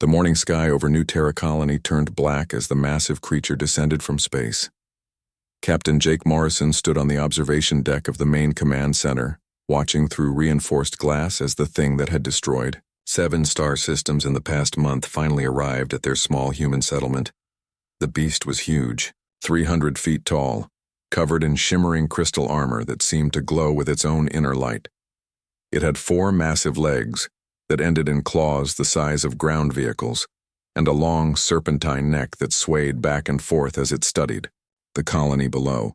The morning sky over New Terra Colony turned black as the massive creature descended from space. Captain Jake Morrison stood on the observation deck of the main command center, watching through reinforced glass as the thing that had destroyed 7 star systems in the past month finally arrived at their small human settlement. The beast was huge, 300 feet tall, covered in shimmering crystal armor that seemed to glow with its own inner light. It had 4 massive legs that ended in claws the size of ground vehicles, and a long serpentine neck that swayed back and forth as it studied the colony below.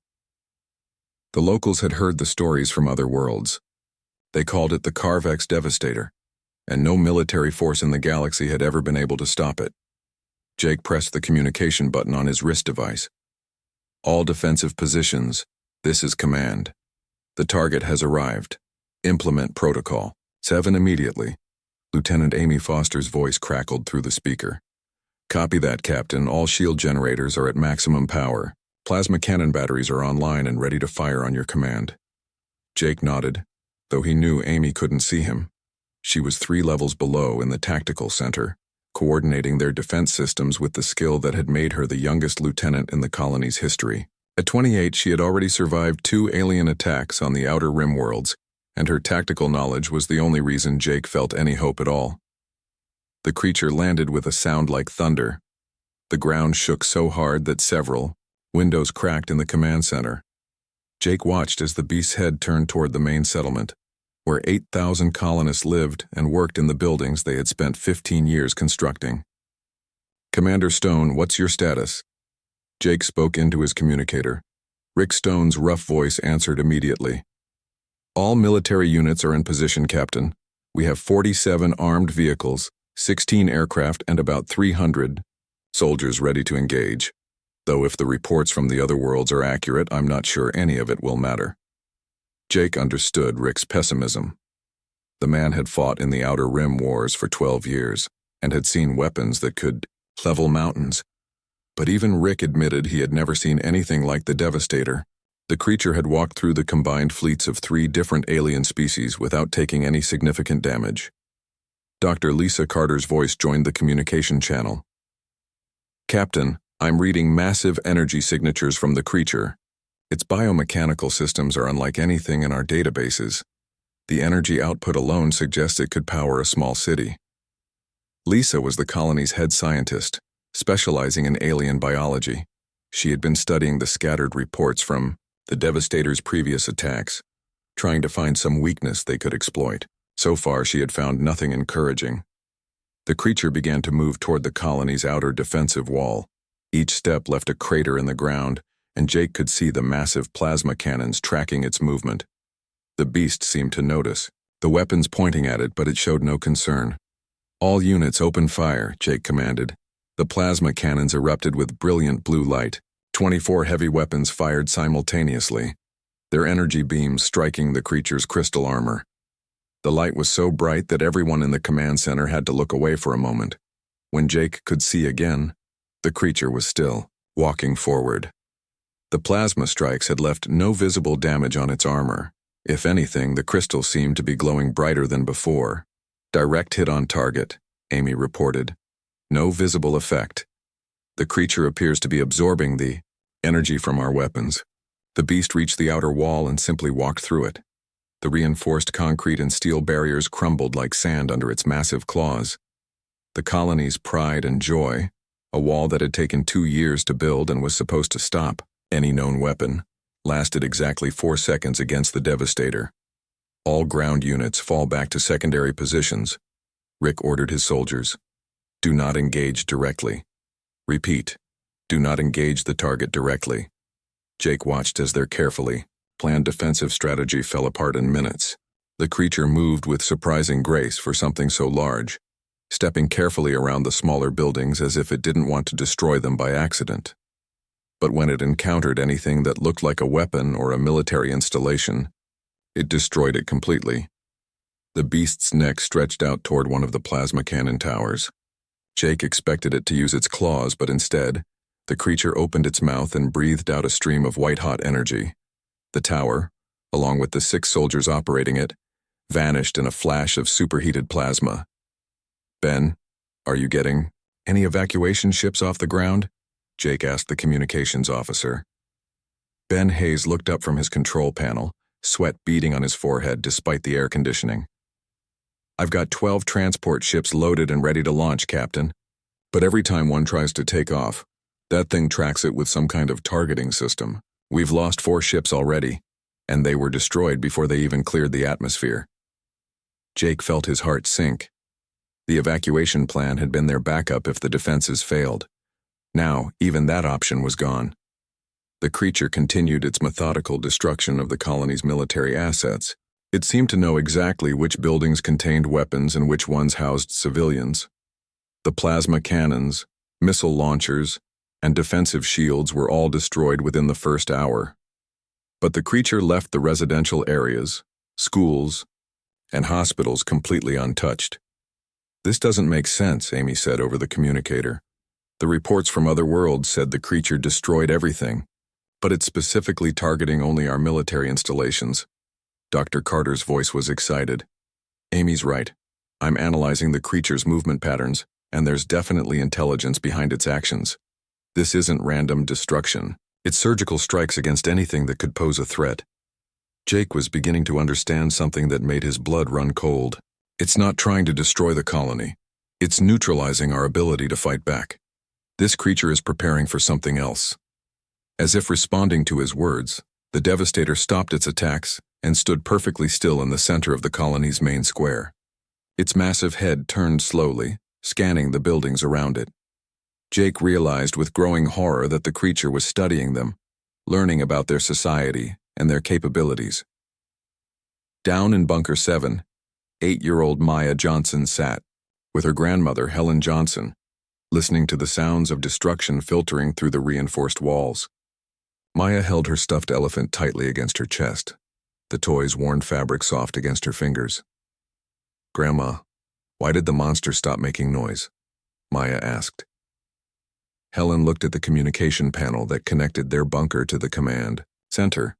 The locals had heard the stories from other worlds. They called it the Carvex Devastator, and no military force in the galaxy had ever been able to stop it. Jake pressed the communication button on his wrist device. All defensive positions, this is command. The target has arrived. Implement protocol. 7 immediately. Lieutenant Amy Foster's voice crackled through the speaker. Copy that, Captain. All shield generators are at maximum power. Plasma cannon batteries are online and ready to fire on your command. Jake nodded, though he knew Amy couldn't see him. She was 3 levels below in the tactical center, coordinating their defense systems with the skill that had made her the youngest lieutenant in the colony's history. At 28, she had already survived 2 alien attacks on the Outer Rim worlds, and her tactical knowledge was the only reason Jake felt any hope at all. The creature landed with a sound like thunder. The ground shook so hard that several windows cracked in the command center. Jake watched as the beast's head turned toward the main settlement, where 8,000 colonists lived and worked in the buildings they had spent 15 years constructing. Commander Stone, what's your status? Jake spoke into his communicator. Rick Stone's rough voice answered immediately. All military units are in position, Captain. We have 47 armed vehicles, 16 aircraft, and about 300 soldiers ready to engage. Though if the reports from the other worlds are accurate, I'm not sure any of it will matter. Jake understood Rick's pessimism. The man had fought in the Outer Rim wars for 12 years and had seen weapons that could level mountains. But even Rick admitted he had never seen anything like the Devastator. The creature had walked through the combined fleets of 3 different alien species without taking any significant damage. Dr. Lisa Carter's voice joined the communication channel. Captain, I'm reading massive energy signatures from the creature. Its biomechanical systems are unlike anything in our databases. The energy output alone suggests it could power a small city. Lisa was the colony's head scientist, specializing in alien biology. She had been studying the scattered reports from the Devastator's previous attacks, trying to find some weakness they could exploit. So far, she had found nothing encouraging. The creature began to move toward the colony's outer defensive wall. Each step left a crater in the ground, and Jake could see the massive plasma cannons tracking its movement. The beast seemed to notice, the weapons pointing at it, but it showed no concern. All units open fire, Jake commanded. The plasma cannons erupted with brilliant blue light. 24 heavy weapons fired simultaneously, their energy beams striking the creature's crystal armor. The light was so bright that everyone in the command center had to look away for a moment. When Jake could see again, the creature was still walking forward. The plasma strikes had left no visible damage on its armor. If anything, the crystal seemed to be glowing brighter than before. Direct hit on target, Amy reported. No visible effect. The creature appears to be absorbing the energy from our weapons. The beast reached the outer wall and simply walked through it. The reinforced concrete and steel barriers crumbled like sand under its massive claws. The colony's pride and joy, a wall that had taken 2 years to build and was supposed to stop any known weapon, lasted exactly 4 seconds against the Devastator. All ground units fall back to secondary positions. Rick ordered his soldiers. Do not engage directly. Repeat, do not engage the target directly. Jake watched as their carefully planned defensive strategy fell apart in minutes. The creature moved with surprising grace for something so large, stepping carefully around the smaller buildings as if it didn't want to destroy them by accident. But when it encountered anything that looked like a weapon or a military installation, it destroyed it completely. The beast's neck stretched out toward one of the plasma cannon towers. Jake expected it to use its claws, but instead, the creature opened its mouth and breathed out a stream of white-hot energy. The tower, along with the 6 soldiers operating it, vanished in a flash of superheated plasma. Ben, "Are you getting any evacuation ships off the ground?" Jake asked the communications officer. Ben Hayes looked up from his control panel, sweat beading on his forehead despite the air conditioning. "I've got 12 transport ships loaded and ready to launch, Captain. But every time one tries to take off, that thing tracks it with some kind of targeting system. We've lost 4 ships already, and they were destroyed before they even cleared the atmosphere." Jake felt his heart sink. The evacuation plan had been their backup if the defenses failed. Now, even that option was gone. The creature continued its methodical destruction of the colony's military assets. It seemed to know exactly which buildings contained weapons and which ones housed civilians. The plasma cannons, missile launchers, and defensive shields were all destroyed within the first hour. But the creature left the residential areas, schools, and hospitals completely untouched. "This doesn't make sense," Amy said over the communicator. "The reports from other worlds said the creature destroyed everything, but it's specifically targeting only our military installations." Dr. Carter's voice was excited. "Amy's right. I'm analyzing the creature's movement patterns, and there's definitely intelligence behind its actions. This isn't random destruction. It's surgical strikes against anything that could pose a threat." Jake was beginning to understand something that made his blood run cold. It's not trying to destroy the colony. It's neutralizing our ability to fight back. This creature is preparing for something else. As if responding to his words, the Devastator stopped its attacks and stood perfectly still in the center of the colony's main square. Its massive head turned slowly, scanning the buildings around it. Jake realized with growing horror that the creature was studying them, learning about their society and their capabilities. Down in Bunker 7, 8-year-old Maya Johnson sat, with her grandmother Helen Johnson, listening to the sounds of destruction filtering through the reinforced walls. Maya held her stuffed elephant tightly against her chest, the toy's worn fabric soft against her fingers. "Grandma, why did the monster stop making noise?" Maya asked. Helen looked at the communication panel that connected their bunker to the command center.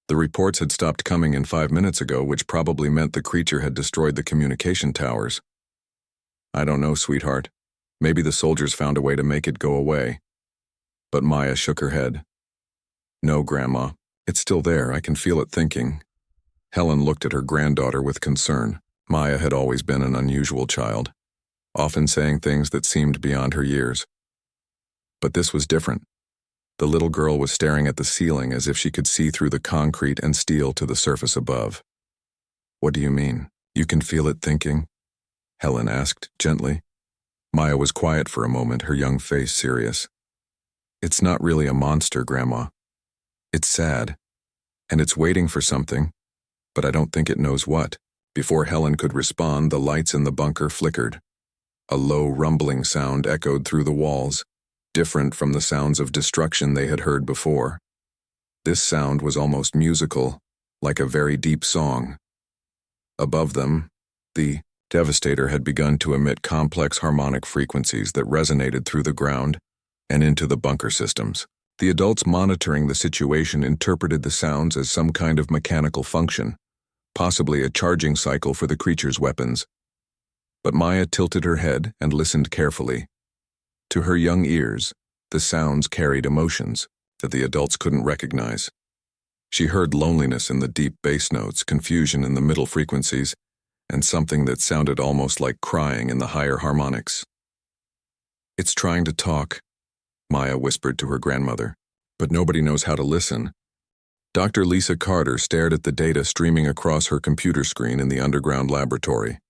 The reports had stopped coming in 5 minutes ago, which probably meant the creature had destroyed the communication towers. "I don't know, sweetheart. Maybe the soldiers found a way to make it go away." But Maya shook her head. "No, Grandma. It's still there. I can feel it thinking." Helen looked at her granddaughter with concern. Maya had always been an unusual child, often saying things that seemed beyond her years. But this was different. The little girl was staring at the ceiling as if she could see through the concrete and steel to the surface above. "What do you mean? You can feel it thinking?" Helen asked gently. Maya was quiet for a moment, her young face serious. "It's not really a monster, Grandma. It's sad, and it's waiting for something, but I don't think it knows what." Before Helen could respond, the lights in the bunker flickered. A low rumbling sound echoed through the walls, different from the sounds of destruction they had heard before. This sound was almost musical, like a very deep song. Above them, the Devastator had begun to emit complex harmonic frequencies that resonated through the ground and into the bunker systems. The adults monitoring the situation interpreted the sounds as some kind of mechanical function, possibly a charging cycle for the creature's weapons. But Maya tilted her head and listened carefully. To her young ears, the sounds carried emotions that the adults couldn't recognize. She heard loneliness in the deep bass notes, confusion in the middle frequencies, and something that sounded almost like crying in the higher harmonics. "It's trying to talk," Maya whispered to her grandmother, "but nobody knows how to listen." Dr. Lisa Carter stared at the data streaming across her computer screen in the underground laboratory.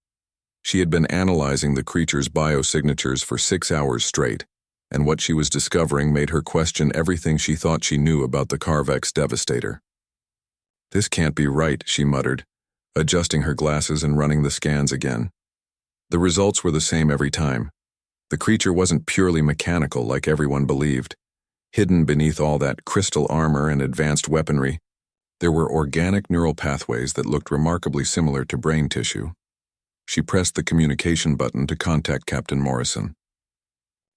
She had been analyzing the creature's biosignatures for 6 hours straight, and what she was discovering made her question everything she thought she knew about the Carvex Devastator. "This can't be right," she muttered, adjusting her glasses and running the scans again. The results were the same every time. The creature wasn't purely mechanical like everyone believed. Hidden beneath all that crystal armor and advanced weaponry, there were organic neural pathways that looked remarkably similar to brain tissue. She pressed the communication button to contact Captain Morrison.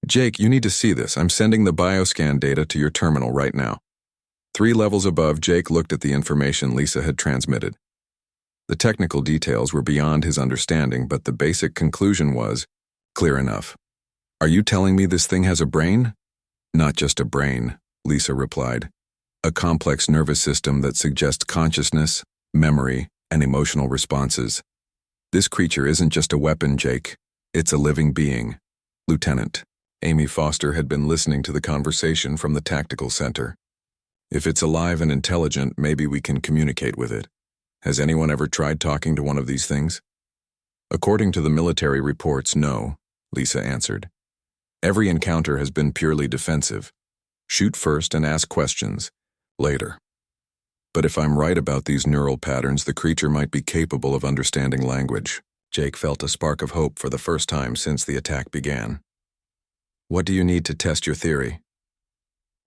"Jake, you need to see this. I'm sending the bioscan data to your terminal right now." 3 levels above, Jake looked at the information Lisa had transmitted. The technical details were beyond his understanding, but the basic conclusion was clear enough. Are you telling me this thing has a brain? Not just a brain, Lisa replied. A complex nervous system that suggests consciousness, memory, and emotional responses. This creature isn't just a weapon, Jake. It's a living being. Lieutenant. Amy Foster had been listening to the conversation from the tactical center. If it's alive and intelligent, maybe we can communicate with it. Has anyone ever tried talking to one of these things? According to the military reports, no, Lisa answered. Every encounter has been purely defensive. Shoot first and ask questions later. But if I'm right about these neural patterns, the creature might be capable of understanding language. Jake felt a spark of hope for the first time since the attack began. What do you need to test your theory?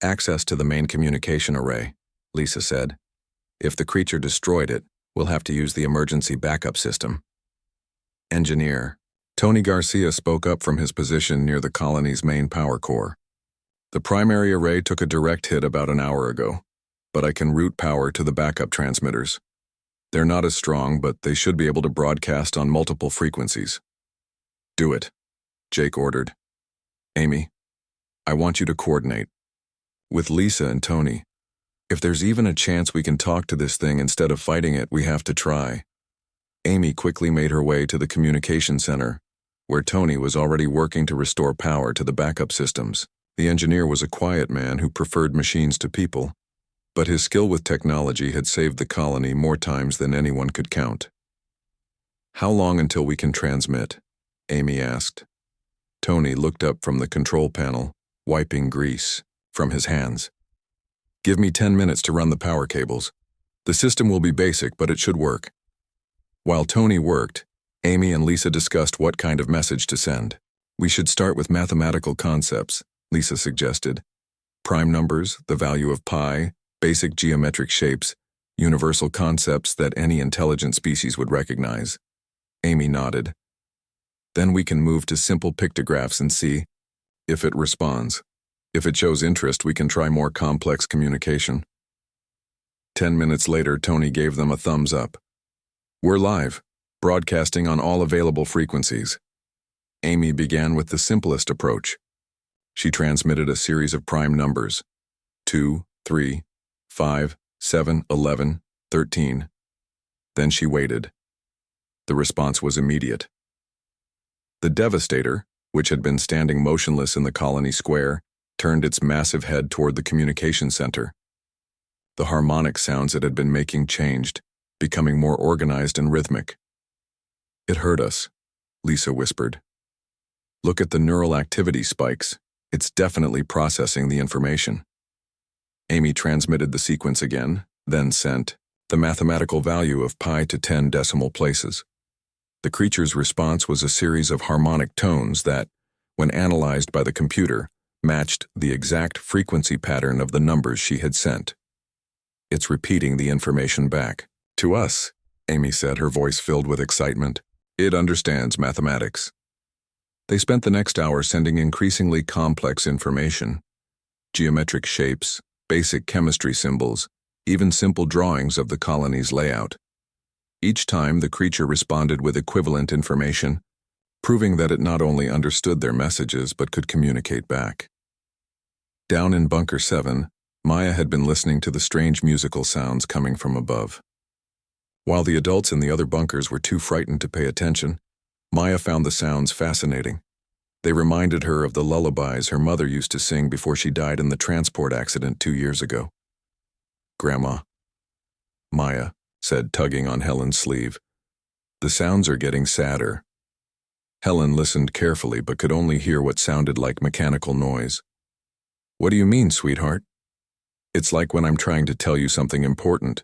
Access to the main communication array, Lisa said. If the creature destroyed it, we'll have to use the emergency backup system. Engineer. Tony Garcia spoke up from his position near the colony's main power core. The primary array took a direct hit about an hour ago, but I can route power to the backup transmitters. They're not as strong, but they should be able to broadcast on multiple frequencies. Do it, Jake ordered. Amy, I want you to coordinate with Lisa and Tony. If there's even a chance we can talk to this thing instead of fighting it, we have to try. Amy quickly made her way to the communication center, where Tony was already working to restore power to the backup systems. The engineer was a quiet man who preferred machines to people, but his skill with technology had saved the colony more times than anyone could count. How long until we can transmit? Amy asked. Tony looked up from the control panel, wiping grease from his hands. Give me 10 minutes to run the power cables. The system will be basic, but it should work. While Tony worked, Amy and Lisa discussed what kind of message to send. We should start with mathematical concepts, Lisa suggested. Prime numbers, the value of pi, basic geometric shapes, universal concepts that any intelligent species would recognize. Amy nodded. Then we can move to simple pictographs and see if it responds. If it shows interest, we can try more complex communication. 10 minutes later, Tony gave them a thumbs up. We're live, broadcasting on all available frequencies. Amy began with the simplest approach. She transmitted a series of prime numbers, 2, 3, 5, 7, 11, 13. Then she waited. The response was immediate. The Devastator, which had been standing motionless in the colony square, turned its massive head toward the communication center. The harmonic sounds it had been making changed, becoming more organized and rhythmic. It heard us, Lisa whispered. Look at the neural activity spikes. It's definitely processing the information. Amy transmitted the sequence again, then sent the mathematical value of pi to 10 decimal places. The creature's response was a series of harmonic tones that, when analyzed by the computer, matched the exact frequency pattern of the numbers she had sent. It's repeating the information back. To us, Amy said, her voice filled with excitement. It understands mathematics. They spent the next hour sending increasingly complex information. Geometric shapes, basic chemistry symbols, even simple drawings of the colony's layout. Each time, the creature responded with equivalent information, proving that it not only understood their messages but could communicate back. Down in Bunker 7, Maya had been listening to the strange musical sounds coming from above. While the adults in the other bunkers were too frightened to pay attention, Maya found the sounds fascinating. They reminded her of the lullabies her mother used to sing before she died in the transport accident 2 years ago. Grandma, Maya said, tugging on Helen's sleeve. The sounds are getting sadder. Helen listened carefully but could only hear what sounded like mechanical noise. What do you mean, sweetheart? It's like when I'm trying to tell you something important,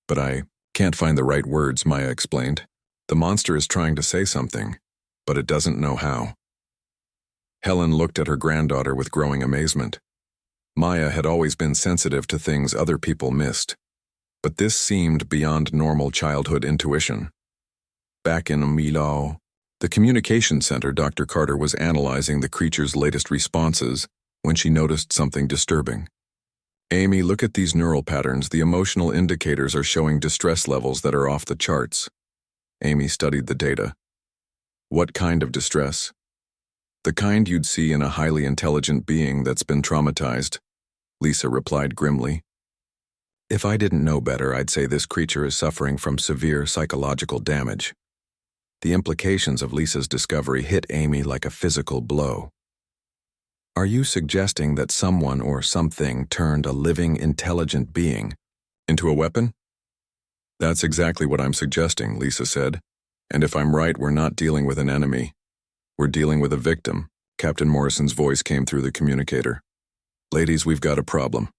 but I can't find the right words, Maya explained. The monster is trying to say something, but it doesn't know how. Helen looked at her granddaughter with growing amazement. Maya had always been sensitive to things other people missed, but this seemed beyond normal childhood intuition. Back in Milo, the communication center, Dr. Carter was analyzing the creature's latest responses when she noticed something disturbing. Amy, look at these neural patterns. The emotional indicators are showing distress levels that are off the charts. Amy studied the data. What kind of distress? The kind you'd see in a highly intelligent being that's been traumatized, Lisa replied grimly. If I didn't know better, I'd say this creature is suffering from severe psychological damage. The implications of Lisa's discovery hit Amy like a physical blow. Are you suggesting that someone or something turned a living, intelligent being into a weapon? That's exactly what I'm suggesting, Lisa said. And if I'm right, we're not dealing with an enemy. We're dealing with a victim. Captain Morrison's voice came through the communicator. Ladies, we've got a problem.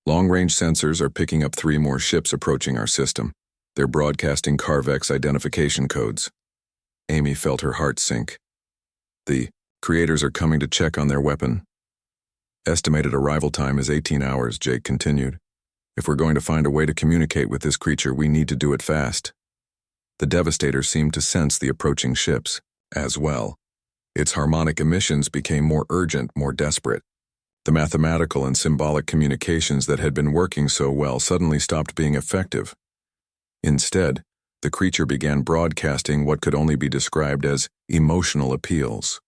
Long-range sensors are picking up 3 more ships approaching our system. They're broadcasting Carvex identification codes. Amy felt her heart sink. The creators are coming to check on their weapon. Estimated arrival time is 18 hours, Jake continued. If we're going to find a way to communicate with this creature, we need to do it fast. The Devastator seemed to sense the approaching ships, as well. Its harmonic emissions became more urgent, more desperate. The mathematical and symbolic communications that had been working so well suddenly stopped being effective. Instead, the creature began broadcasting what could only be described as emotional appeals.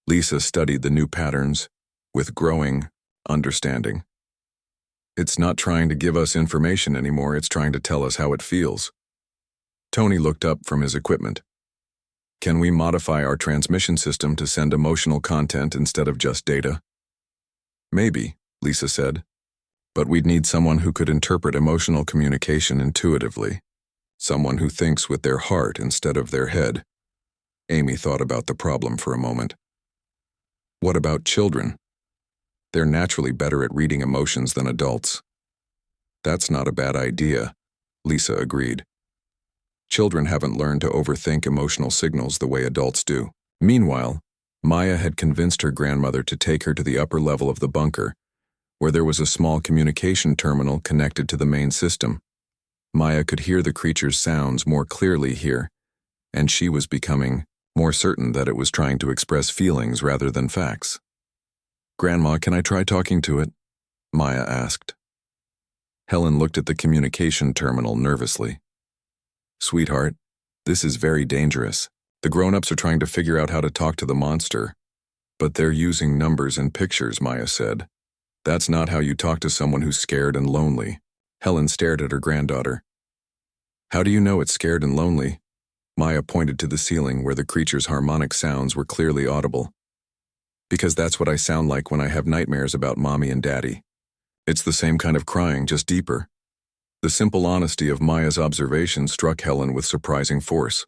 Lisa studied the new patterns with growing understanding. It's not trying to give us information anymore, it's trying to tell us how it feels. Tony looked up from his equipment. Can we modify our transmission system to send emotional content instead of just data? Maybe, Lisa said. But we'd need someone who could interpret emotional communication intuitively. Someone who thinks with their heart instead of their head. Amy thought about the problem for a moment. What about children? They're naturally better at reading emotions than adults. That's not a bad idea, Lisa agreed. Children haven't learned to overthink emotional signals the way adults do. Meanwhile, Maya had convinced her grandmother to take her to the upper level of the bunker, where there was a small communication terminal connected to the main system. Maya could hear the creature's sounds more clearly here, and she was becoming more certain that it was trying to express feelings rather than facts. Grandma, can I try talking to it? Maya asked. Helen looked at the communication terminal nervously. Sweetheart, this is very dangerous. The grown-ups are trying to figure out how to talk to the monster. But they're using numbers and pictures, Maya said. That's not how you talk to someone who's scared and lonely. Helen stared at her granddaughter. How do you know it's scared and lonely? Maya pointed to the ceiling where the creature's harmonic sounds were clearly audible. Because that's what I sound like when I have nightmares about Mommy and Daddy. It's the same kind of crying, just deeper. The simple honesty of Maya's observation struck Helen with surprising force.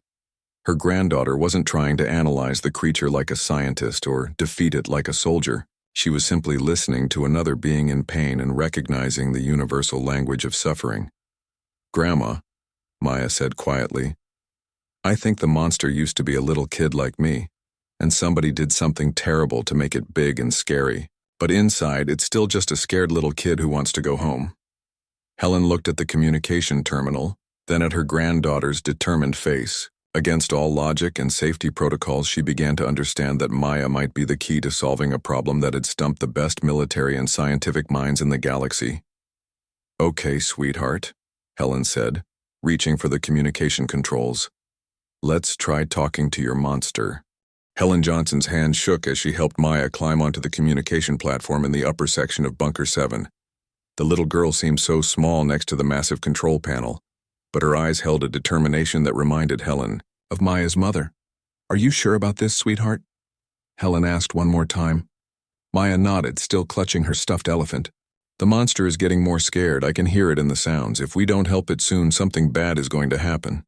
Her granddaughter wasn't trying to analyze the creature like a scientist or defeat it like a soldier. She was simply listening to another being in pain and recognizing the universal language of suffering. Grandma, Maya said quietly, I think the monster used to be a little kid like me, and somebody did something terrible to make it big and scary. But inside, it's still just a scared little kid who wants to go home. Helen looked at the communication terminal, then at her granddaughter's determined face. Against all logic and safety protocols, she began to understand that Maya might be the key to solving a problem that had stumped the best military and scientific minds in the galaxy. Okay, sweetheart, Helen said, reaching for the communication controls. Let's try talking to your monster. Helen Johnson's hand shook as she helped Maya climb onto the communication platform in the upper section of Bunker 7. The little girl seemed so small next to the massive control panel, but her eyes held a determination that reminded Helen of Maya's mother. Are you sure about this, sweetheart? Helen asked one more time. Maya nodded, still clutching her stuffed elephant. The monster is getting more scared. I can hear it in the sounds. If we don't help it soon, something bad is going to happen.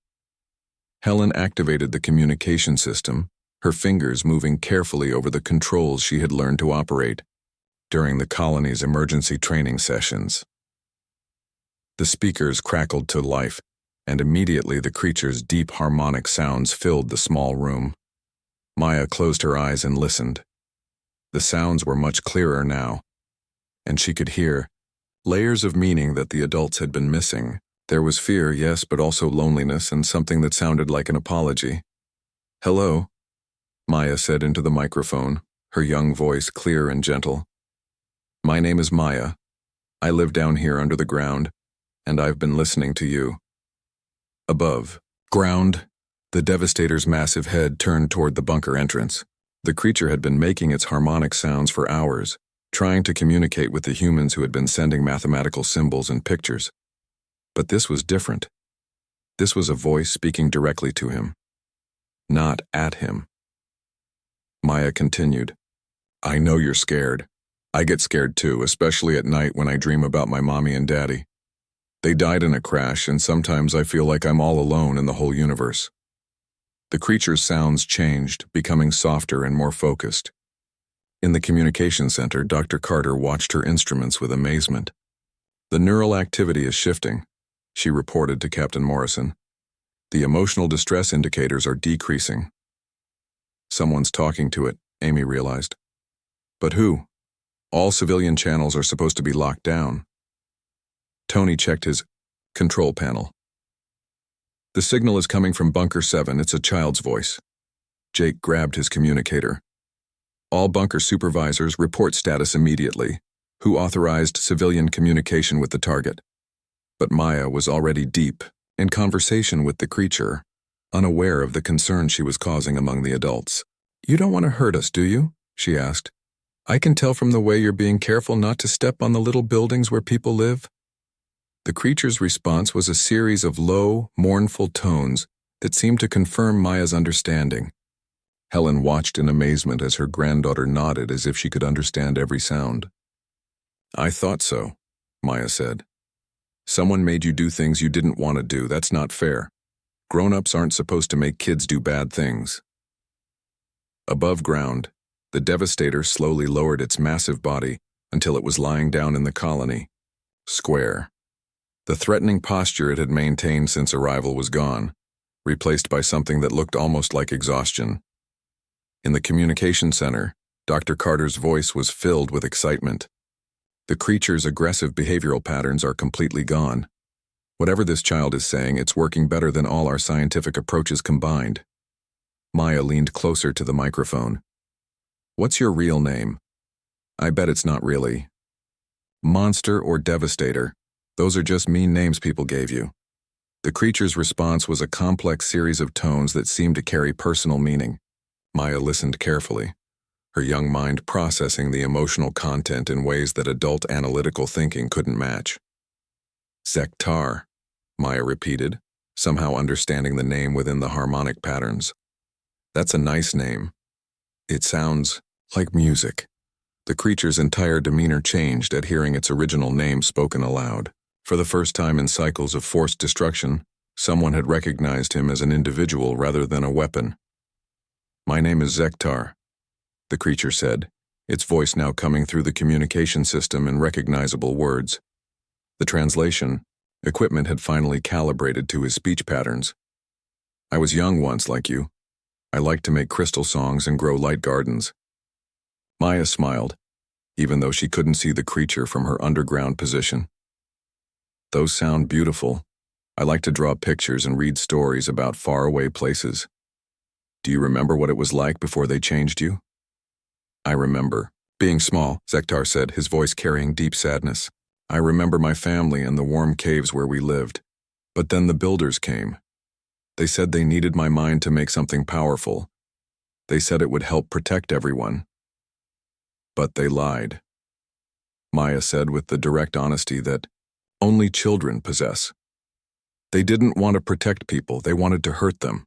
Helen activated the communication system, her fingers moving carefully over the controls she had learned to operate during the colony's emergency training sessions. The speakers crackled to life, and immediately the creature's deep harmonic sounds filled the small room. Maya closed her eyes and listened. The sounds were much clearer now, and she could hear layers of meaning that the adults had been missing. There was fear, yes, but also loneliness and something that sounded like an apology. Hello, Maya said into the microphone, her young voice clear and gentle. My name is Maya. I live down here under the ground, and I've been listening to you. Above ground, the Devastator's massive head turned toward the bunker entrance. The creature had been making its harmonic sounds for hours, trying to communicate with the humans who had been sending mathematical symbols and pictures. But this was different. This was a voice speaking directly to him, not at him. Maya continued, "I know you're scared. I get scared too, especially at night when I dream about my mommy and daddy. They died in a crash, and sometimes I feel like I'm all alone in the whole universe." The creature's sounds changed, becoming softer and more focused. In the communication center, Dr. Carter watched her instruments with amazement. "The neural activity is shifting," she reported to Captain Morrison. "The emotional distress indicators are decreasing." Someone's talking to it, Amy realized. But who? All civilian channels are supposed to be locked down. Tony checked his control panel. "The signal is coming from Bunker 7. It's a child's voice." Jake grabbed his communicator. "All bunker supervisors report status immediately. Who authorized civilian communication with the target?" But Maya was already deep in conversation with the creature, unaware of the concern she was causing among the adults. "You don't want to hurt us, do you?" she asked. "I can tell from the way you're being careful not to step on the little buildings where people live." The creature's response was a series of low, mournful tones that seemed to confirm Maya's understanding. Helen watched in amazement as her granddaughter nodded as if she could understand every sound. "I thought so," Maya said. "Someone made you do things you didn't want to do. That's not fair. Grown-ups aren't supposed to make kids do bad things." Above ground, the Devastator slowly lowered its massive body until it was lying down in the colony. Square. The threatening posture it had maintained since arrival was gone, replaced by something that looked almost like exhaustion. In the communication center, Dr. Carter's voice was filled with excitement. "The creature's aggressive behavioral patterns are completely gone. Whatever this child is saying, it's working better than all our scientific approaches combined." Maya leaned closer to the microphone. "What's your real name?" "I bet it's not really. Monster or Devastator. Those are just mean names people gave you." The creature's response was a complex series of tones that seemed to carry personal meaning. Maya listened carefully, her young mind processing the emotional content in ways that adult analytical thinking couldn't match. "Zektar," Maya repeated, somehow understanding the name within the harmonic patterns. "That's a nice name. It sounds like music." The creature's entire demeanor changed at hearing its original name spoken aloud. For the first time in cycles of forced destruction, someone had recognized him as an individual rather than a weapon. "My name is Zektar," the creature said, its voice now coming through the communication system in recognizable words. The translation equipment had finally calibrated to his speech patterns. "I was young once like you. I liked to make crystal songs and grow light gardens." Maya smiled, even though she couldn't see the creature from her underground position. "Those sound beautiful. I like to draw pictures and read stories about faraway places. Do you remember what it was like before they changed you?" "I remember being small," Zektar said, his voice carrying deep sadness. "I remember my family and the warm caves where we lived. But then the builders came. They said they needed my mind to make something powerful. They said it would help protect everyone. But they lied," Maya said with the direct honesty that only children possess. "They didn't want to protect people, they wanted to hurt them."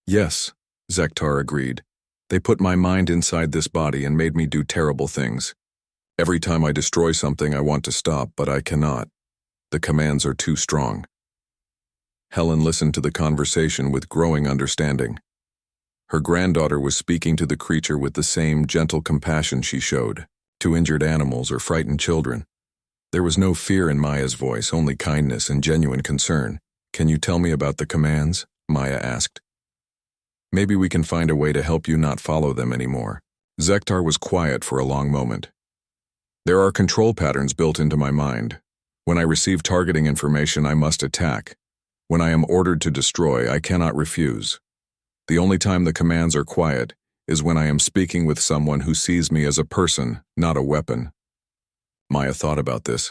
"Yes," Zektar agreed. "They put my mind inside this body and made me do terrible things. Every time I destroy something, I want to stop, but I cannot. The commands are too strong." Helen listened to the conversation with growing understanding. Her granddaughter was speaking to the creature with the same gentle compassion she showed to injured animals or frightened children. There was no fear in Maya's voice, only kindness and genuine concern. "Can you tell me about the commands?" Maya asked. "Maybe we can find a way to help you not follow them anymore." Zektar was quiet for a long moment. "There are control patterns built into my mind. When I receive targeting information, I must attack. When I am ordered to destroy, I cannot refuse. The only time the commands are quiet is when I am speaking with someone who sees me as a person, not a weapon." Maya thought about this.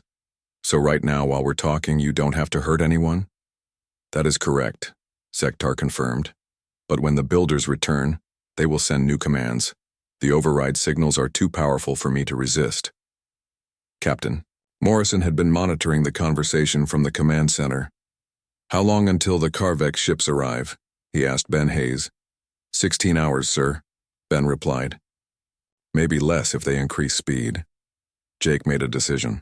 "So right now, while we're talking, you don't have to hurt anyone?" "That is correct," Zektar confirmed. "But when the builders return, They will send new commands. The override signals are too powerful for me to resist. Captain. Morrison had been monitoring the conversation from the command center. How long until the Carvex ships arrive? He asked Ben Hayes. 16 hours, sir, Ben replied. Maybe less if they increase speed. Jake made a decision.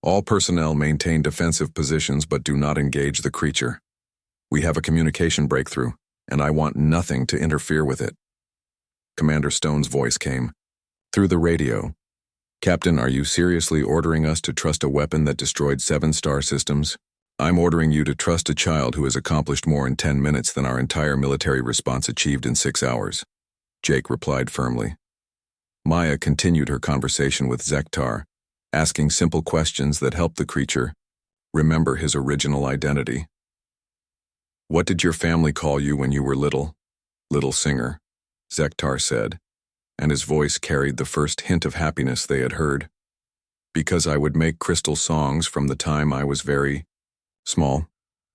All personnel maintain defensive positions but do not engage the creature. We have a communication breakthrough, and I want nothing to interfere with it. Commander Stone's voice came through the radio. Captain, are you seriously ordering us to trust a weapon that destroyed 7 star systems? I'm ordering you to trust a child who has accomplished more in 10 minutes than our entire military response achieved in 6 hours. Jake replied firmly. Maya continued her conversation with Zektar, asking simple questions that helped the creature remember his original identity. What did your family call you when you were little? Little singer, Zektar said, and his voice carried the first hint of happiness they had heard. Because I would make crystal songs from the time I was very small.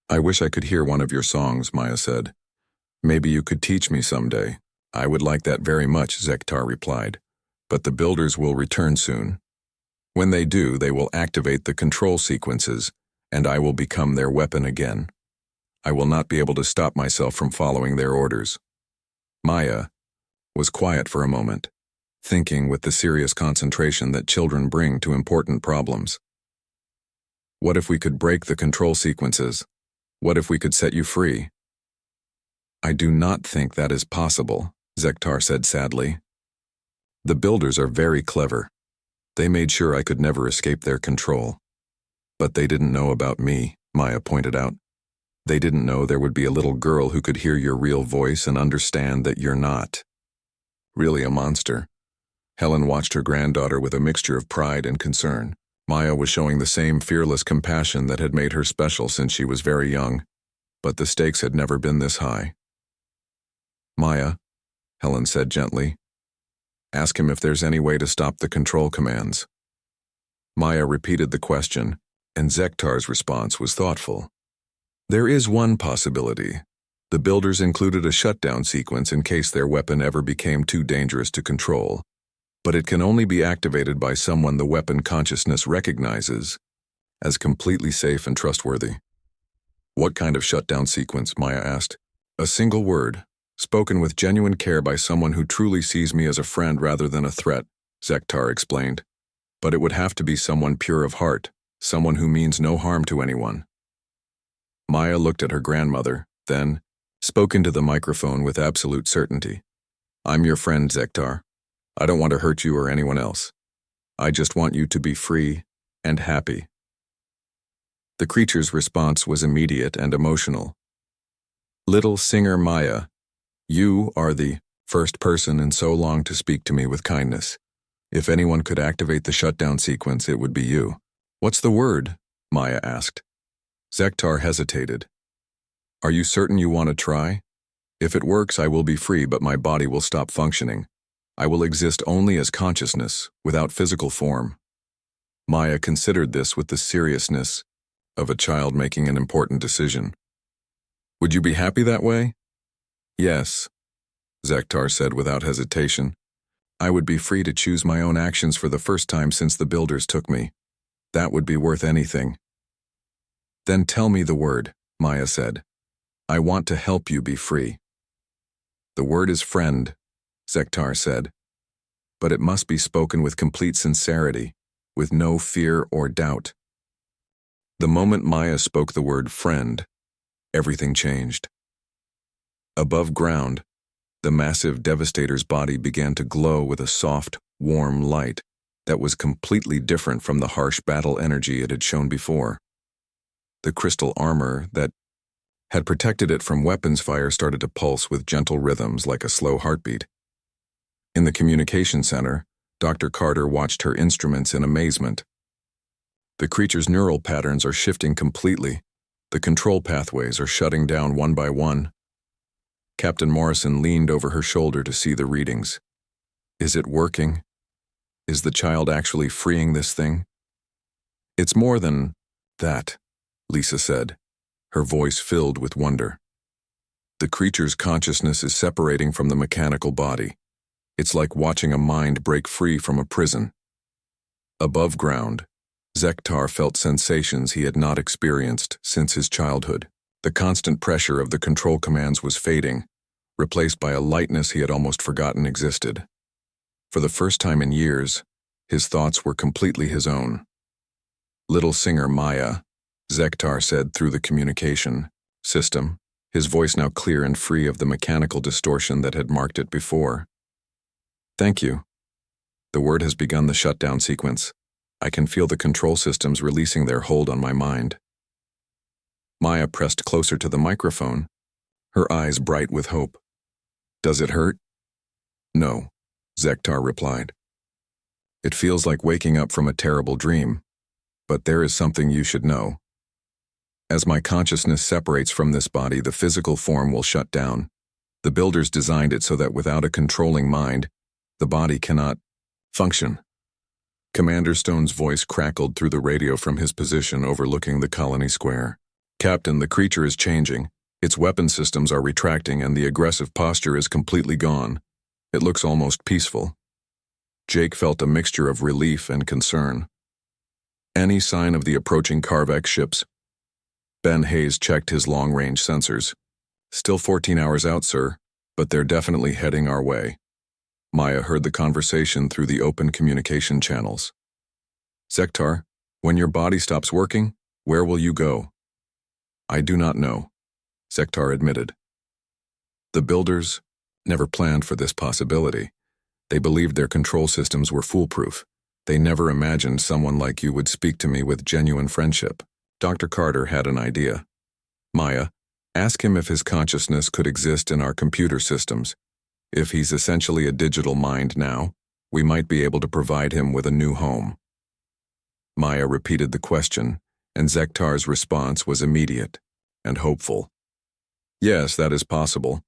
I wish I could hear one of your songs, Maya said. Maybe you could teach me someday. I would like that very much, Zektar replied. But the builders will return soon. When they do, they will activate the control sequences, and I will become their weapon again. I will not be able to stop myself from following their orders. Maya was quiet for a moment, thinking with the serious concentration that children bring to important problems. What if we could break the control sequences? What if we could set you free? I do not think that is possible, Zektar said sadly. The builders are very clever. They made sure I could never escape their control. But they didn't know about me, Maya pointed out. They didn't know there would be a little girl who could hear your real voice and understand that you're not really a monster. Helen watched her granddaughter with a mixture of pride and concern. Maya was showing the same fearless compassion that had made her special since she was very young, but the stakes had never been this high. Maya, Helen said gently, ask him if there's any way to stop the control commands. Maya repeated the question, and Zektar's response was thoughtful. There is one possibility. The builders included a shutdown sequence in case their weapon ever became too dangerous to control, but it can only be activated by someone the weapon consciousness recognizes as completely safe and trustworthy. What kind of shutdown sequence? Maya asked. A single word, spoken with genuine care by someone who truly sees me as a friend rather than a threat, Zektar explained. But it would have to be someone pure of heart, someone who means no harm to anyone. Maya looked at her grandmother, then spoke into the microphone with absolute certainty. I'm your friend, Zektar. I don't want to hurt you or anyone else. I just want you to be free and happy. The creature's response was immediate and emotional. Little singer Maya, you are the first person in so long to speak to me with kindness. If anyone could activate the shutdown sequence, it would be you. What's the word? Maya asked. Zektar hesitated. Are you certain you want to try? If it works, I will be free, but my body will stop functioning. I will exist only as consciousness, without physical form. Maya considered this with the seriousness of a child making an important decision. Would you be happy that way? Yes, Zektar said without hesitation. I would be free to choose my own actions for the first time since the builders took me. That would be worth anything. Then tell me the word, Maya said. I want to help you be free. The word is friend, Zektar said, but it must be spoken with complete sincerity, with no fear or doubt. The moment Maya spoke the word friend, everything changed. Above ground, the massive Devastator's body began to glow with a soft, warm light that was completely different from the harsh battle energy it had shown before. The crystal armor that had protected it from weapons fire started to pulse with gentle rhythms like a slow heartbeat. In the communication center, Dr. Carter watched her instruments in amazement. The creature's neural patterns are shifting completely. The control pathways are shutting down one by one. Captain Morrison leaned over her shoulder to see the readings. Is it working? Is the child actually freeing this thing? It's more than that, Lisa said, her voice filled with wonder. The creature's consciousness is separating from the mechanical body. It's like watching a mind break free from a prison. Above ground, Zektar felt sensations he had not experienced since his childhood. The constant pressure of the control commands was fading, replaced by a lightness he had almost forgotten existed. For the first time in years, his thoughts were completely his own. "Little singer Maya," Zektar said through the communication system, his voice now clear and free of the mechanical distortion that had marked it before. "Thank you. The word has begun the shutdown sequence. I can feel the control systems releasing their hold on my mind." Maya pressed closer to the microphone, her eyes bright with hope. "Does it hurt?" "No," Zektar replied. "It feels like waking up from a terrible dream, but there is something you should know. As my consciousness separates from this body, the physical form will shut down. The builders designed it so that without a controlling mind, the body cannot function." Commander Stone's voice crackled through the radio from his position overlooking the colony square. "Captain, the creature is changing. Its weapon systems are retracting and the aggressive posture is completely gone. It looks almost peaceful." Jake felt a mixture of relief and concern. "Any sign of the approaching Carvex ships?" Ben Hayes checked his long-range sensors. "Still 14 hours out, sir, but they're definitely heading our way." Maya heard the conversation through the open communication channels. "Zektar, when your body stops working, where will you go?" "I do not know," Zektar admitted. The builders never planned for this possibility. They believed their control systems were foolproof. They never imagined someone like you would speak to me with genuine friendship. Dr. Carter had an idea. "Maya, ask him if his consciousness could exist in our computer systems. If he's essentially a digital mind now, we might be able to provide him with a new home." Maya repeated the question, and Zektar's response was immediate and hopeful. "Yes, that is possible.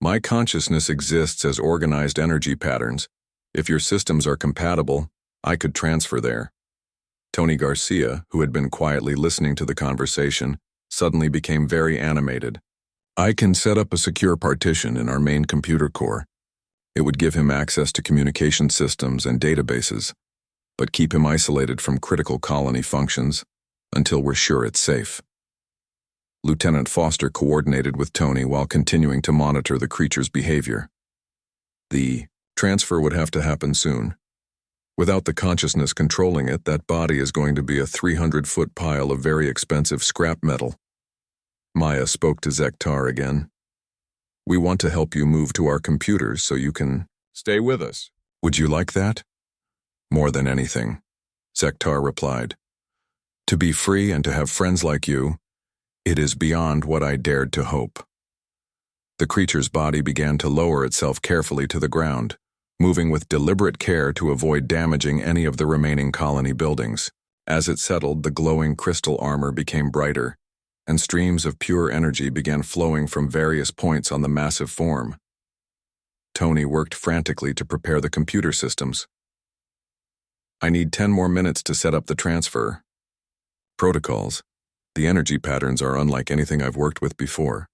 My consciousness exists as organized energy patterns. If your systems are compatible, I could transfer there." Tony Garcia, who had been quietly listening to the conversation, suddenly became very animated. "I can set up a secure partition in our main computer core. It would give him access to communication systems and databases, but keep him isolated from critical colony functions until we're sure it's safe." Lieutenant Foster coordinated with Tony while continuing to monitor the creature's behavior. The transfer would have to happen soon. Without the consciousness controlling it, that body is going to be a 300-foot pile of very expensive scrap metal. Maya spoke to Zektar again. "We want to help you move to our computers so you can stay with us. Would you like that?" "More than anything," Zektar replied. "To be free and to have friends like you, it is beyond what I dared to hope." The creature's body began to lower itself carefully to the ground, moving with deliberate care to avoid damaging any of the remaining colony buildings. As it settled, the glowing crystal armor became brighter, and streams of pure energy began flowing from various points on the massive form. Tony worked frantically to prepare the computer systems. "I need 10 more minutes to set up the transfer. Protocols. The energy patterns are unlike anything I've worked with before."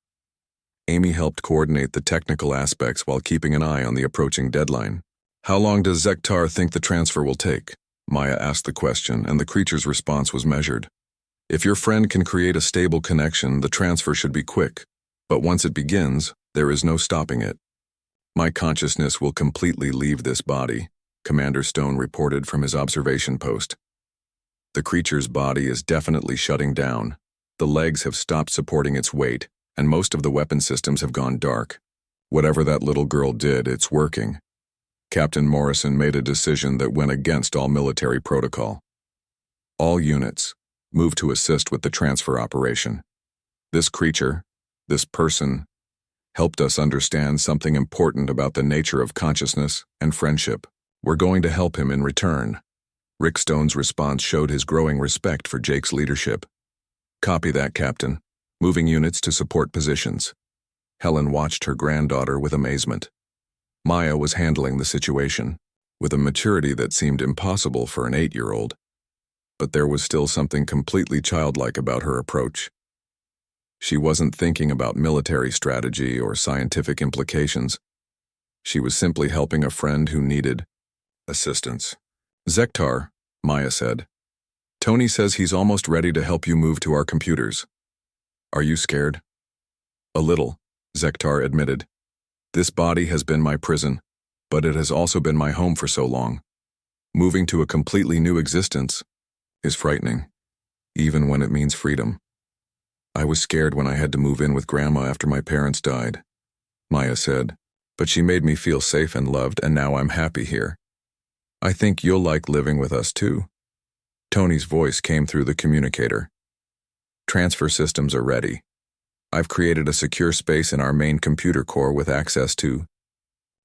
Amy helped coordinate the technical aspects while keeping an eye on the approaching deadline. "How long does Zektar think the transfer will take?" Maya asked the question, and the creature's response was measured. "If your friend can create a stable connection, the transfer should be quick. But once it begins, there is no stopping it." "My consciousness will completely leave this body," Commander Stone reported from his observation post. "The creature's body is definitely shutting down. The legs have stopped supporting its weight, and most of the weapon systems have gone dark. Whatever that little girl did, it's working." Captain Morrison made a decision that went against all military protocol. "All units, move to assist with the transfer operation. This creature, this person, helped us understand something important about the nature of consciousness and friendship. We're going to help him in return." Rick Stone's response showed his growing respect for Jake's leadership. "Copy that, Captain. Moving units to support positions." Helen watched her granddaughter with amazement. Maya was handling the situation with a maturity that seemed impossible for an 8-year-old. But there was still something completely childlike about her approach. She wasn't thinking about military strategy or scientific implications. She was simply helping a friend who needed assistance. "Zektar," Maya said. "Tony says he's almost ready to help you move to our computers. Are you scared?" "A little," Zektar admitted. "This body has been my prison, but it has also been my home for so long. Moving to a completely new existence is frightening, even when it means freedom. I was scared when I had to move in with Grandma after my parents died," Maya said, "but she made me feel safe and loved, and now I'm happy here. I think you'll like living with us too." Tony's voice came through the communicator. "Transfer systems are ready. I've created a secure space in our main computer core with access to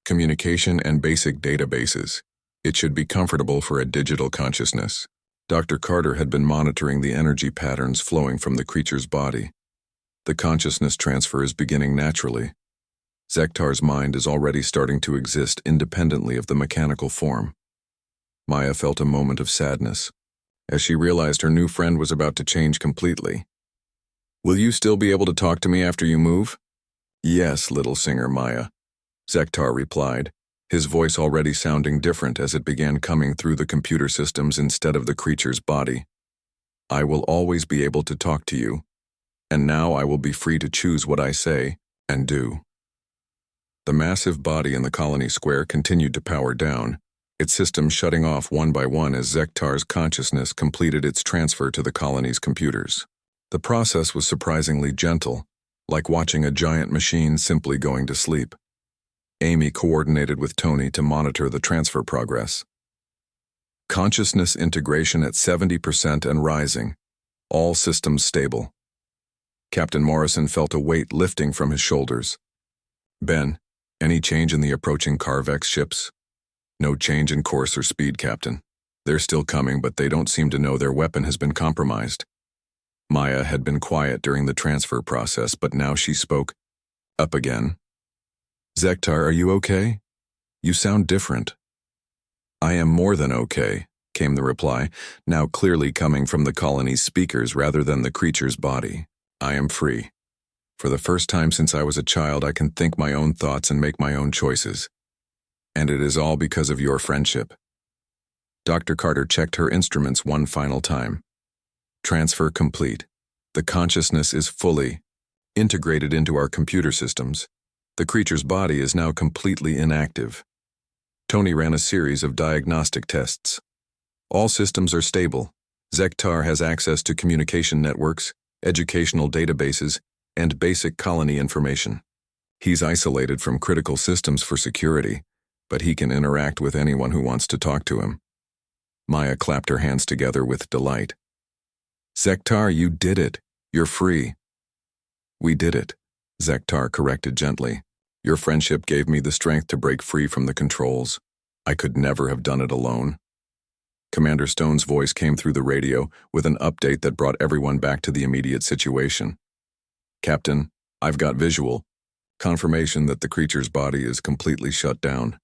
communication and basic databases. It should be comfortable for a digital consciousness." Dr. Carter had been monitoring the energy patterns flowing from the creature's body. The consciousness transfer is beginning naturally. Zektar's mind is already starting to exist independently of the mechanical form. Maya felt a moment of sadness as she realized her new friend was about to change completely. "Will you still be able to talk to me after you move?" "Yes, little singer Maya," Zektar replied, his voice already sounding different as it began coming through the computer systems instead of the creature's body. "I will always be able to talk to you, and now I will be free to choose what I say and do." The massive body in the colony square continued to power down, its systems shutting off one by one as Zektar's consciousness completed its transfer to the colony's computers. The process was surprisingly gentle, like watching a giant machine simply going to sleep. Amy coordinated with Tony to monitor the transfer progress. Consciousness integration at 70% and rising. All systems stable. Captain Morrison felt a weight lifting from his shoulders. "Ben, any change in the approaching Carvex ships?" "No change in course or speed, Captain. They're still coming, but they don't seem to know their weapon has been compromised." Maya had been quiet during the transfer process, but now she spoke up again. "Zektar, are you okay? You sound different." "I am more than okay," came the reply, now clearly coming from the colony's speakers rather than the creature's body. "I am free. For the first time since I was a child, I can think my own thoughts and make my own choices. And it is all because of your friendship." Dr. Carter checked her instruments one final time. "Transfer complete. The consciousness is fully integrated into our computer systems. The creature's body is now completely inactive." Tony ran a series of diagnostic tests. All systems are stable. Zektar has access to communication networks, educational databases, and basic colony information. He's isolated from critical systems for security, but he can interact with anyone who wants to talk to him. Maya clapped her hands together with delight. "Zektar, you did it. You're free." "We did it," Zektar corrected gently. "Your friendship gave me the strength to break free from the controls. I could never have done it alone." Commander Stone's voice came through the radio with an update that brought everyone back to the immediate situation. "Captain, I've got visual confirmation that the creature's body is completely shut down.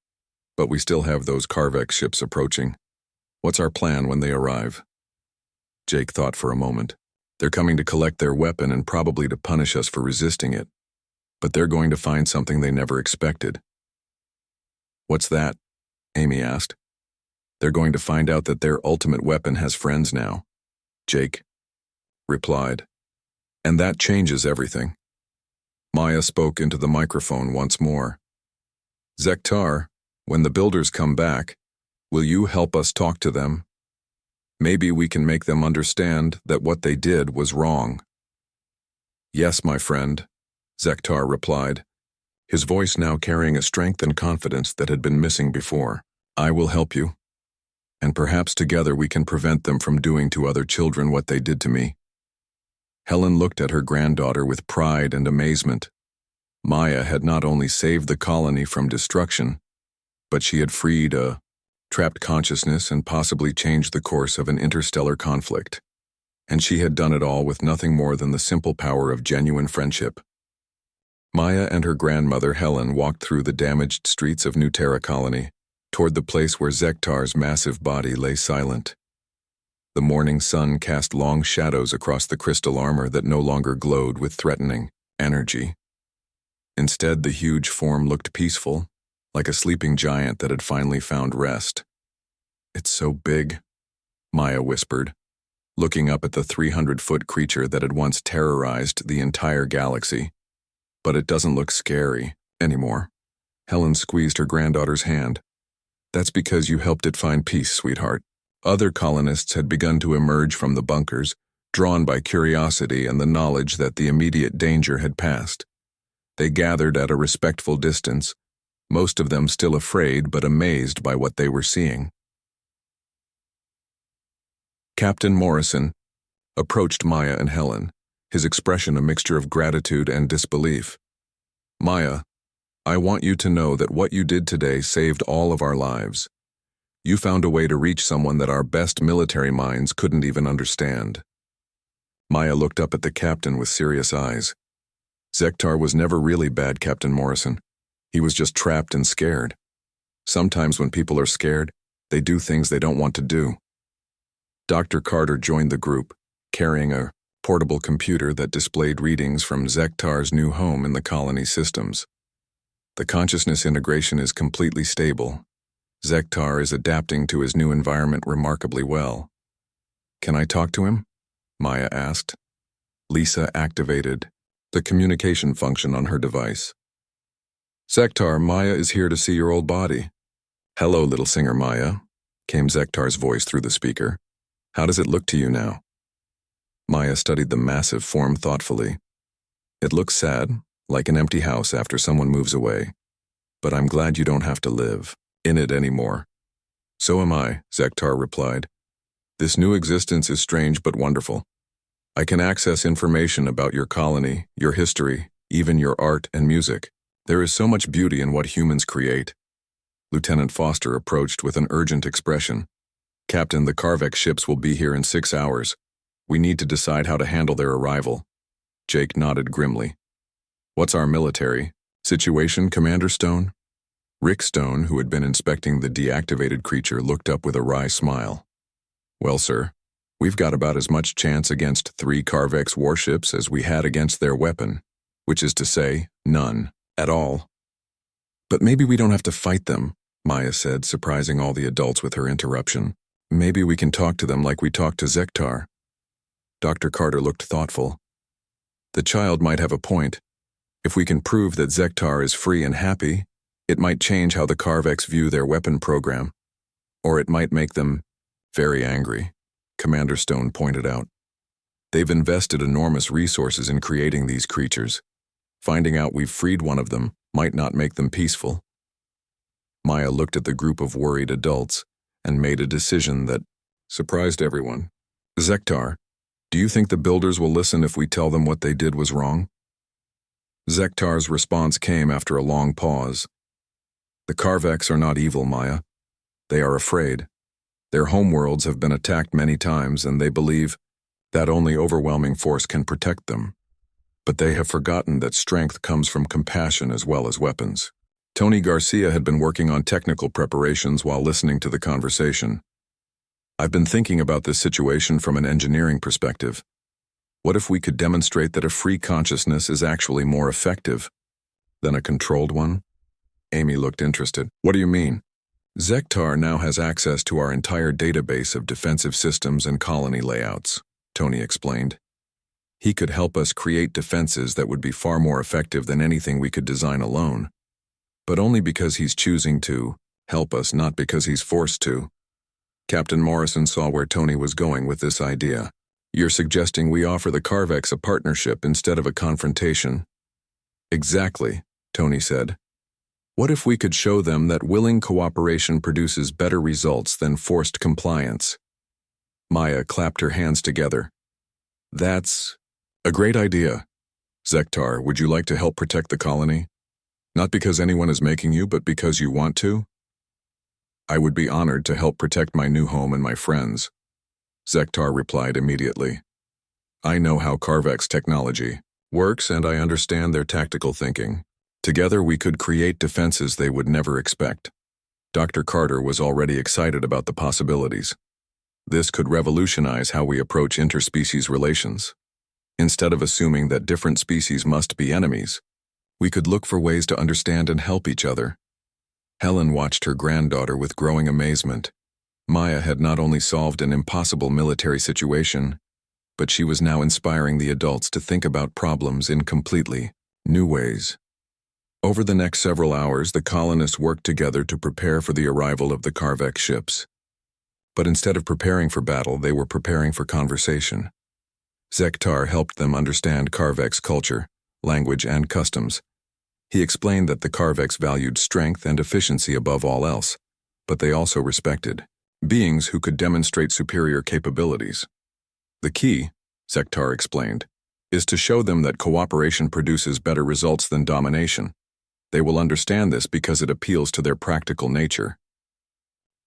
But we still have those Carvex ships approaching. What's our plan when they arrive?" Jake thought for a moment. "They're coming to collect their weapon and probably to punish us for resisting it. But they're going to find something they never expected." "What's that?" Amy asked. "They're going to find out that their ultimate weapon has friends now," Jake replied. "And that changes everything." Maya spoke into the microphone once more. "Zektar, when the builders come back, will you help us talk to them? Maybe we can make them understand that what they did was wrong." "Yes, my friend," Zektar replied, his voice now carrying a strength and confidence that had been missing before. "I will help you. And perhaps together we can prevent them from doing to other children what they did to me." Helen looked at her granddaughter with pride and amazement. Maya had not only saved the colony from destruction, but she had freed a trapped consciousness and possibly changed the course of an interstellar conflict. And she had done it all with nothing more than the simple power of genuine friendship. Maya and her grandmother Helen walked through the damaged streets of New Terra Colony, toward the place where Zektar's massive body lay silent. The morning sun cast long shadows across the crystal armor that no longer glowed with threatening energy. Instead, the huge form looked peaceful, like a sleeping giant that had finally found rest. "It's so big," Maya whispered, looking up at the 300-foot creature that had once terrorized the entire galaxy. "But it doesn't look scary anymore." Helen squeezed her granddaughter's hand. "That's because you helped it find peace, sweetheart." Other colonists had begun to emerge from the bunkers, drawn by curiosity and the knowledge that the immediate danger had passed. They gathered at a respectful distance, most of them still afraid but amazed by what they were seeing. Captain Morrison approached Maya and Helen, his expression a mixture of gratitude and disbelief. "Maya, I want you to know that what you did today saved all of our lives. You found a way to reach someone that our best military minds couldn't even understand." Maya looked up at the captain with serious eyes. "Zektar was never really bad, Captain Morrison. He was just trapped and scared. Sometimes when people are scared, they do things they don't want to do." Dr. Carter joined the group, carrying a portable computer that displayed readings from Zektar's new home in the colony systems. "The consciousness integration is completely stable. Zektar is adapting to his new environment remarkably well." "Can I talk to him?" Maya asked. Lisa activated the communication function on her device. "Zektar, Maya is here to see your old body." "Hello, little singer Maya," came Zektar's voice through the speaker. "How does it look to you now?" Maya studied the massive form thoughtfully. "It looks sad, like an empty house after someone moves away. But I'm glad you don't have to live in it anymore." "So am I," Zektar replied. "This new existence is strange but wonderful. I can access information about your colony, your history, even your art and music. There is so much beauty in what humans create." Lieutenant Foster approached with an urgent expression. "Captain, the Karvek ships will be here in 6 hours. We need to decide how to handle their arrival." Jake nodded grimly. "What's our military situation, Commander Stone?" Rick Stone, who had been inspecting the deactivated creature, looked up with a wry smile. "Well, sir, we've got about as much chance against 3 Karvek's warships as we had against their weapon, which is to say, none at all." "But maybe we don't have to fight them," Maya said, surprising all the adults with her interruption. "Maybe we can talk to them like we talked to Zektar." Dr. Carter looked thoughtful. "The child might have a point. If we can prove that Zektar is free and happy, it might change how the Karveks view their weapon program. Or it might make them very angry," Commander Stone pointed out. "They've invested enormous resources in creating these creatures. Finding out we've freed one of them might not make them peaceful." Maya looked at the group of worried adults and made a decision that surprised everyone. "Zektar, do you think the builders will listen if we tell them what they did was wrong?" Zektar's response came after a long pause. "The Karveks are not evil, Maya. They are afraid. Their homeworlds have been attacked many times, and they believe that only overwhelming force can protect them. But they have forgotten that strength comes from compassion as well as weapons." Tony Garcia had been working on technical preparations while listening to the conversation. "I've been thinking about this situation from an engineering perspective. What if we could demonstrate that a free consciousness is actually more effective than a controlled one?" Amy looked interested. "What do you mean?" "Zektar now has access to our entire database of defensive systems and colony layouts," Tony explained. "He could help us create defenses that would be far more effective than anything we could design alone. But only because he's choosing to help us, not because he's forced to." Captain Morrison saw where Tony was going with this idea. "You're suggesting we offer the Karveks a partnership instead of a confrontation?" "Exactly," Tony said. "What if we could show them that willing cooperation produces better results than forced compliance?" Maya clapped her hands together. "That's a great idea. Zektar, would you like to help protect the colony? Not because anyone is making you, but because you want to?" "I would be honored to help protect my new home and my friends," Zektar replied immediately. "I know how Karvek's technology works, and I understand their tactical thinking. Together we could create defenses they would never expect." Dr. Carter was already excited about the possibilities. This could revolutionize how we approach interspecies relations. Instead of assuming that different species must be enemies, we could look for ways to understand and help each other. Helen watched her granddaughter with growing amazement. Maya had not only solved an impossible military situation, but she was now inspiring the adults to think about problems in completely new ways. Over the next several hours, the colonists worked together to prepare for the arrival of the Karvek ships. But instead of preparing for battle, they were preparing for conversation. Zektar helped them understand Karvek's culture, language, and customs. He explained that the Karveks valued strength and efficiency above all else, but they also respected beings who could demonstrate superior capabilities. The key, Zektar explained, is to show them that cooperation produces better results than domination. They will understand this because it appeals to their practical nature.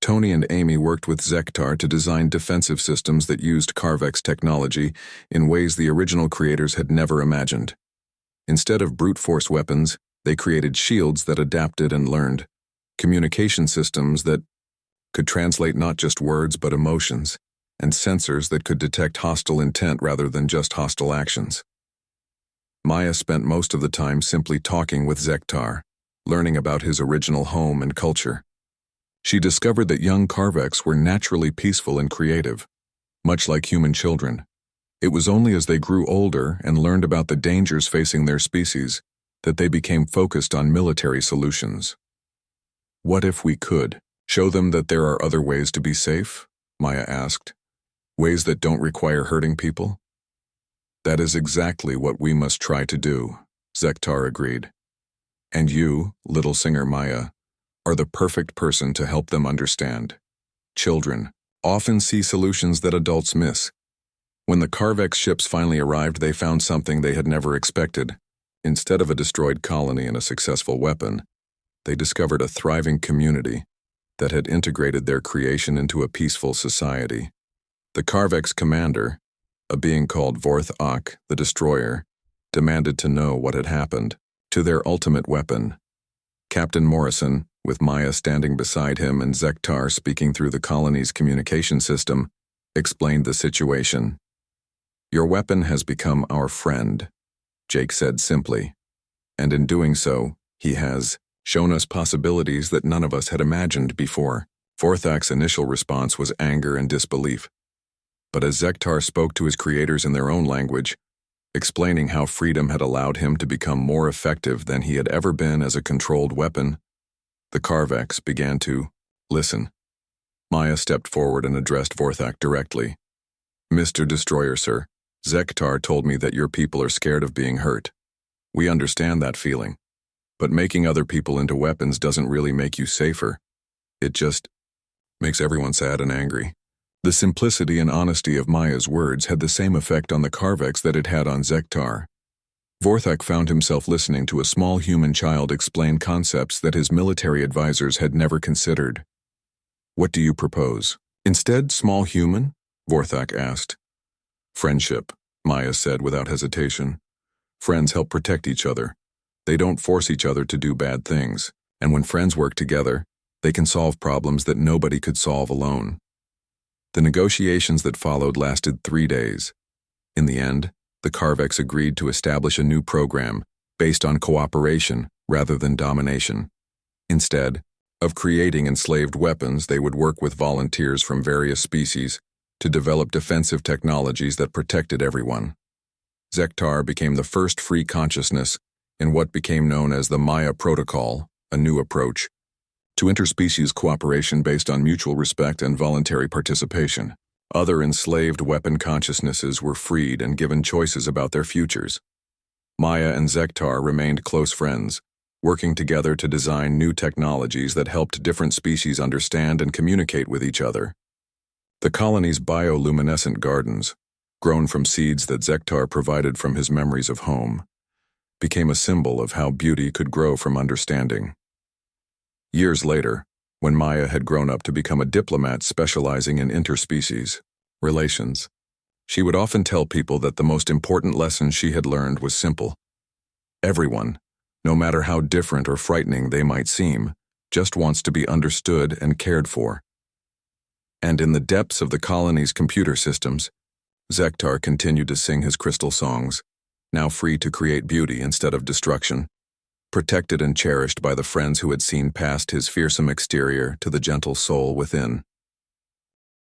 Tony and Amy worked with Zektar to design defensive systems that used Karvek's technology in ways the original creators had never imagined. Instead of brute force weapons, they created shields that adapted and learned, communication systems that could translate not just words but emotions, and sensors that could detect hostile intent rather than just hostile actions. Maya spent most of the time simply talking with Zektar, learning about his original home and culture. She discovered that young Karveks were naturally peaceful and creative, much like human children. It was only as they grew older and learned about the dangers facing their species that they became focused on military solutions. What if we could show them that there are other ways to be safe? Maya asked. Ways that don't require hurting people? That is exactly what we must try to do, Zektar agreed. And you, little singer Maya, are the perfect person to help them understand. Children often see solutions that adults miss. When the Karvek ships finally arrived, they found something they had never expected. Instead of a destroyed colony and a successful weapon, they discovered a thriving community that had integrated their creation into a peaceful society. The Karvek's commander, a being called Vorth-Ak, the Destroyer, demanded to know what had happened to their ultimate weapon. Captain Morrison, with Maya standing beside him and Zektar speaking through the colony's communication system, explained the situation. Your weapon has become our friend, Jake said simply, and in doing so, he has shown us possibilities that none of us had imagined before. Vorth-Ak's initial response was anger and disbelief. But as Zektar spoke to his creators in their own language, explaining how freedom had allowed him to become more effective than he had ever been as a controlled weapon, the Karveks began to listen. Maya stepped forward and addressed Vorth-Ak directly. Mr. Destroyer, sir, Zektar told me that your people are scared of being hurt. We understand that feeling, but making other people into weapons doesn't really make you safer. It just makes everyone sad and angry. The simplicity and honesty of Maya's words had the same effect on the Karveks that it had on Zektar. Vorth-Ak found himself listening to a small human child explain concepts that his military advisors had never considered. What do you propose? Instead, small human? Vorth-Ak asked. Friendship, Maya said without hesitation. Friends help protect each other. They don't force each other to do bad things, and when friends work together, they can solve problems that nobody could solve alone. The negotiations that followed lasted 3 days. In the end, the Karveks agreed to establish a new program based on cooperation rather than domination. Instead of creating enslaved weapons, they would work with volunteers from various species to develop defensive technologies that protected everyone. Zektar became the first free consciousness in what became known as the Maya Protocol, a new approach to interspecies cooperation based on mutual respect and voluntary participation. Other enslaved weapon consciousnesses were freed and given choices about their futures. Maya and Zektar remained close friends, working together to design new technologies that helped different species understand and communicate with each other. The colony's bioluminescent gardens, grown from seeds that Zektar provided from his memories of home, became a symbol of how beauty could grow from understanding. Years later, when Maya had grown up to become a diplomat specializing in interspecies relations, she would often tell people that the most important lesson she had learned was simple. Everyone, no matter how different or frightening they might seem, just wants to be understood and cared for. And in the depths of the colony's computer systems, Zektar continued to sing his crystal songs, now free to create beauty instead of destruction, protected and cherished by the friends who had seen past his fearsome exterior to the gentle soul within.